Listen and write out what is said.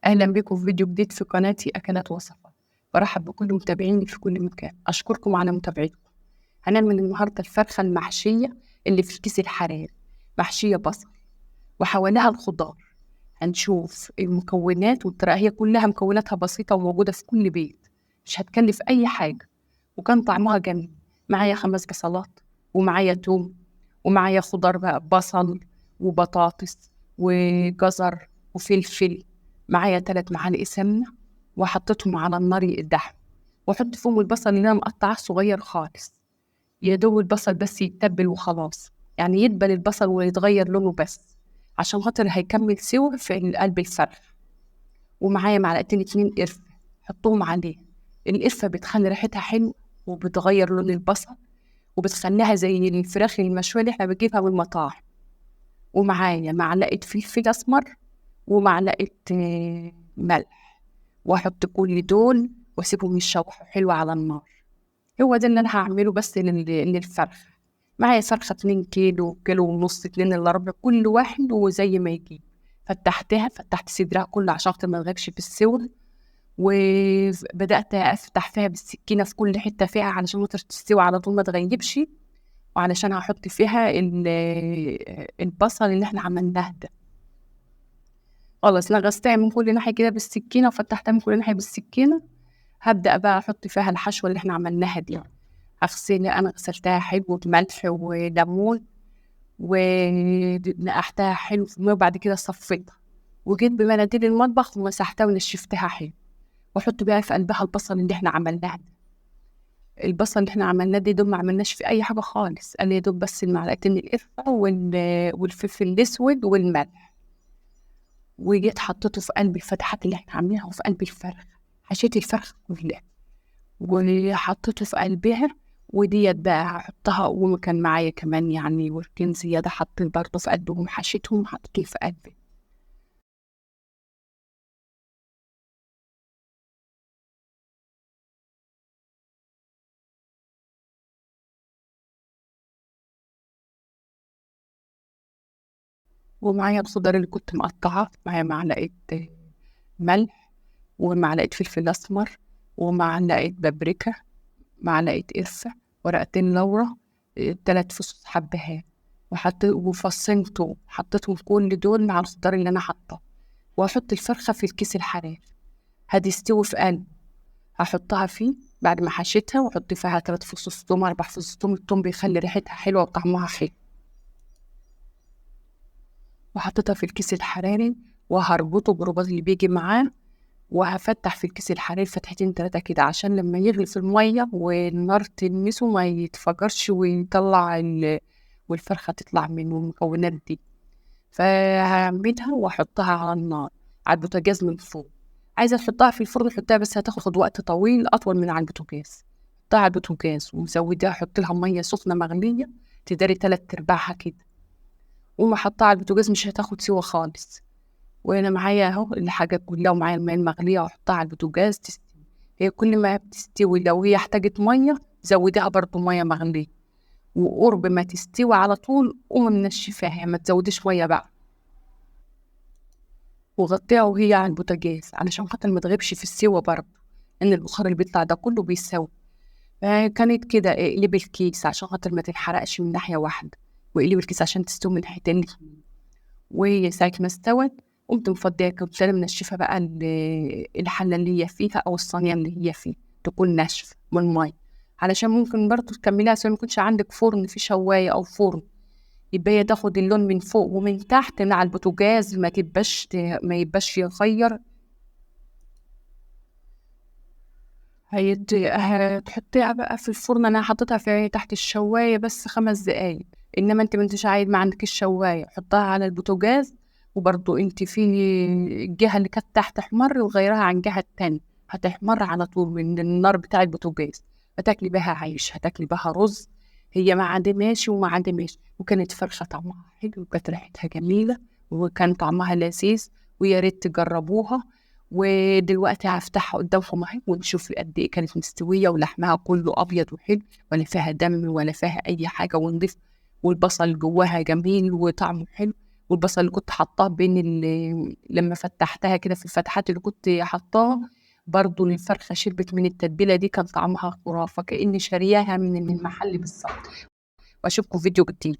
أهلا بكم في فيديو جديد في قناتي أكلات وصفات. برحب بكل متابعيني في كل مكان، أشكركم على متابعتكم. هنعمل النهاردة الفرخة المحشية اللي في الكيس الحراري، محشية بصل وحواليها الخضار. هنشوف المكونات والطريقة، هي كلها مكوناتها بسيطة وموجودة في كل بيت، مش هتكلف أي حاجة، وكان طعمها جميل. معايا 5 بصلات، ومعايا توم، ومعايا خضار بقى، بصل وبطاطس وجزر وفلفل. معايا 3 معالق سمنة وحطيتهم على النار يقدحوا، واحط فيهم البصل اللي انا مقطعه صغير خالص. يا دوب البصل بس يتبل وخلاص، يعني يدبل البصل ويتغير لونه بس، عشان خاطر هيكمل سوا في قلب الفرخ. ومعايا معلقتين 2 قرفة، حطوهم عليه. القرفة بتخلي ريحتها حلو، وبتغير لون البصل، وبتخليها زي الفراخ المشوية اللي احنا بنجيبها من المطاعم. ومعايا معلقة فلفل أسمر ومعلقة ملح، واحط كل دول واسيبهم يتشوحوا حلو على النار. هو ده اللي انا هعمله بس للفرخ. معايا فرخة 2 كيلو، كيلو ونص، 2 إلا ربع، كل واحد وزي ما يجي. فتحت صدرها كله عشان خاطر ما تغيبش في السوا، وبدأت أفتح فيها بالسكينة في كل حتة فيها علشان خاطر تستوي على طول ما تغيبش، وعلشان هحط فيها البصل اللي احنا عملناه ده. خلاص نغزتها من كل ناحية كده بالسكينة وفتحتها من كل ناحية بالسكينة. هبدأ بقى أحط فيها الحشوة اللي احنا عملناها دي. أنا غسلتها حلو بملح وليمون، ونقحتها حلو في الماء، وبعد كده صفيتها وجيت بمناديل المطبخ ومسحتها ونشفتها حلو. واحط بقى في قلبها البصل اللي احنا عملناه ده. البصل اللي احنا عملناه ده ما عملناش في اي حاجه خالص، انا يا دوب بس المعلقتين القرفه والفلفل الاسود والملح، وجيت حطيته في قلب الفتحات اللي احنا عاملينها وفي قلب الفرخ. حشيت الفرخ كلها وحطيته في قلبها. وديت بقى هحطها، وكان معايا كمان يعني وركين زياده حطيت برضه في قلبهم، حشيتهم حطيتهم في قلبي. ومعايا الخضار اللي كنت مقطعاه، معايا معلقه ملح، ومعلقه فلفل اسمر، ومعلقه بابريكا، معلقة قرفة، ورقتين لورا، 3 فصوص حبهان، وفصين توم. حطيتهم كل دول مع الخضار اللي أنا حاطاه، وأحط الفرخة في الكيس الحراري هتستوي في قلب. هحطها فيه بعد ما حشيتها، وأحط فيها 3 فصوص توم، 4 فصوص توم. التوم بيخلي ريحتها حلوة وطعمها حلو. وحطيتها في الكيس الحراري، وهربطه برباط اللي بيجي معاه، وهفتح في الكيس الحراري فتحتين 3 كده، عشان لما يغلي في المية والنار تلمسه ما يتفجرش ويطلع والفرخة تطلع من المكونات دي. فهعملها واحطها على النار على البوتاجاز من فوق. عايزة تحطها في الفرن حطها، بس هتاخد وقت طويل أطول من على البوتاجاز. حطها على البوتاجاز ومزودها، حط لها مية سخنة مغلية تداري 3/4 كده، وما حطها على البوتاجاز مش هتاخد سوا خالص. وانا معايا اهو الحاجات كلها، ومعايا الماء المغليه، واحطها على البوتاجاز تستوي. هي كل ما بتستوي لو هي احتاجت ميه زوديها برضو ميه مغليه، وقرب ما تستوي على طول قوم منشفاها، ما تزوديش ميه بقى. وغطيها وهي على البوتاجاز علشان خاطر ما تغيبش في السوا برضو، ان البخار اللي بيطلع ده كله بيسوي. فكانت كده اقلبي الكيس عشان خاطر ما تتحرقش من ناحيه واحده، واقلبي الكيس عشان تستوي من ناحيتين. وساعة ما استوت قمت مفضية، كنت أنا منشفة بقى الحلة اللي هي فيها أو الصينية اللي هي فيها تكون ناشفة من المي، علشان ممكن برضو تكمليها سواء ما يكونش عندك فرن في شواية أو فرن، يبقى هي تاخد اللون من فوق ومن تحت مع البوتاجاز، ما يبقاش يغير. هتحطيها بقى في الفرن. أنا حطيتها في تحت الشواية بس 5 دقايق، إنما أنت ما انتش عايز ما عندك الشواية حطها على البوتاجاز، وبرضو أنت في الجهة اللي كانت تحت احمر وغيرها عن الجهة التانية، هتحمر على طول من النار بتاع البوتاجاز. هتاكلي بها عيش، هتاكلي بها رز، هي مع ده ماشي ومع ده ماشي. وكانت فرخة طعمها حلو، وكانت ريحتها جميلة، وكان طعمها لذيذ، ويا ريت تجربوها. ودلوقتي هفتحها قدامكم اهي ونشوف قد ايه كانت مستويه، ولحمها كله ابيض وحلو، ولا فيها دم ولا فيها اي حاجه، ونضيف، والبصل جواها جميل وطعمه حلو. والبصل اللي كنت حاطاه بين لما فتحتها كده في الفتحات اللي كنت حاطاها، برضو الفرخة شربت من التتبيلة دي، كان طعمها خرافة كأني شارياها من المحل بالظبط. وأشوفكم فيديو جديد.